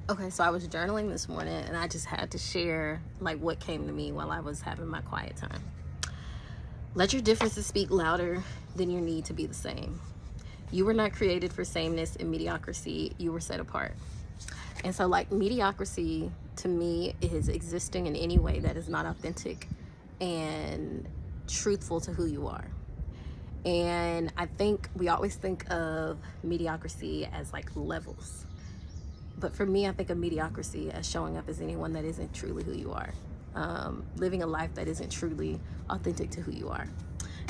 Okay, so I was journaling this morning and I just had to share like what came to me while I was having my quiet time. Let your differences speak louder than your need to be the same. You were not created for sameness and mediocrity. You were set apart. And so like mediocrity to me is existing in any way that is not authentic and truthful to who you are. And I think we always think of mediocrity as like levels. But for me, I think of mediocrity as showing up as anyone that isn't truly who you are, living a life that isn't truly authentic to who you are.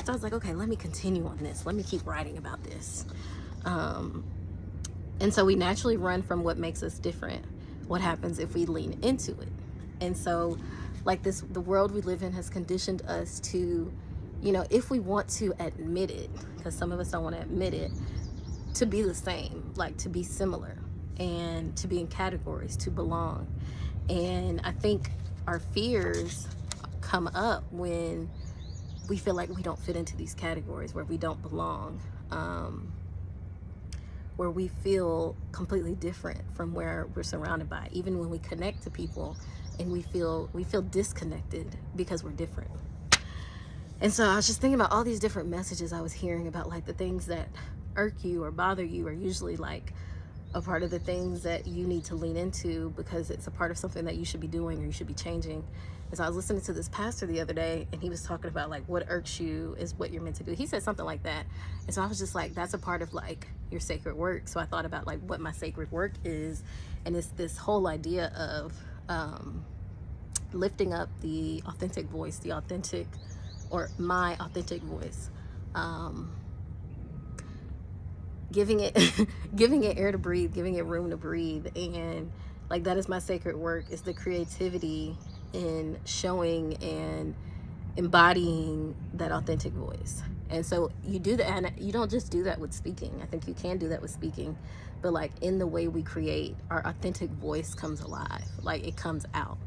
So I was like, okay, let me continue on this. Let me keep writing about this. And so we naturally run from what makes us different. What happens if we lean into it? And so, like this, the world we live in has conditioned us to, if we want to admit it, because some of us don't want to admit it, to be the same, like to be similar and to be in categories, to belong. And I think our fears come up when we feel like we don't fit into these categories, where we don't belong, where we feel completely different from where we're surrounded by. Even when we connect to people and we feel disconnected because we're different. And so I was just thinking about all these different messages I was hearing about, like the things that irk you or bother you are usually like a part of the things that you need to lean into because it's a part of something that you should be doing or you should be changing. And so I was listening to this pastor the other day and he was talking about like what irks you is what you're meant to do. He said something like that. And so I was just like, that's a part of like your sacred work. So I thought about like what my sacred work is. And it's this whole idea of lifting up the authentic voice, my authentic voice. Giving it giving it air to breathe, giving it room to breathe. And like that is my sacred work, is the creativity in showing and embodying that authentic voice. And so you do that, and you don't just do that with speaking. I think you can do that with speaking, but like in the way we create, our authentic voice comes alive, like it comes out.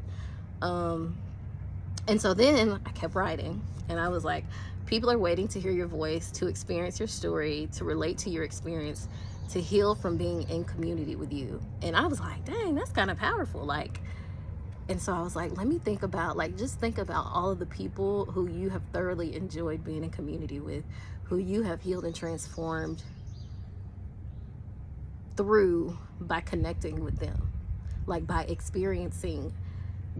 And so then I kept writing and I was like, people are waiting to hear your voice, to experience your story, to relate to your experience, to heal from being in community with you. And I was like, dang, that's kind of powerful. Like, and so I was like, let me think about, like, just think about all of the people who you have thoroughly enjoyed being in community with, who you have healed and transformed through by connecting with them, like by experiencing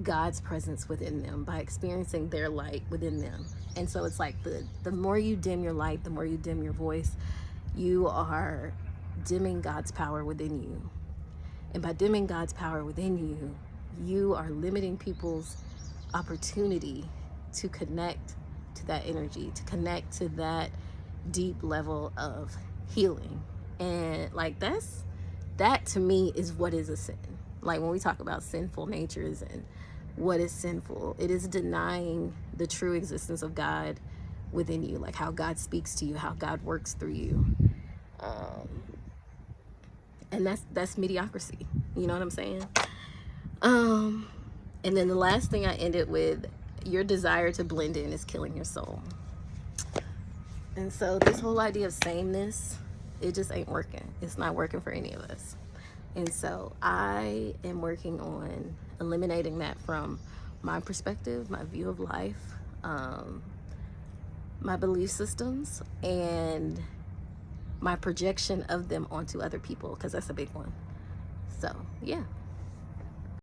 God's presence within them, by experiencing their light within them. And so it's like the more you dim your light, the more you dim your voice, you are dimming God's power within you. And by dimming God's power within you, you are limiting people's opportunity to connect to that energy, to connect to that deep level of healing. And like that to me is what is a sin. Like when we talk about sinful natures and what is sinful, it is denying the true existence of God within you, like how God speaks to you, how God works through you. And that's mediocrity. You know what I'm saying? And then the last thing I ended with, your desire to blend in is killing your soul. And so this whole idea of sameness, it just ain't working. It's not working for any of us. And so I am working on eliminating that from my perspective, my view of life, my belief systems, and my projection of them onto other people, because that's a big one. So, yeah.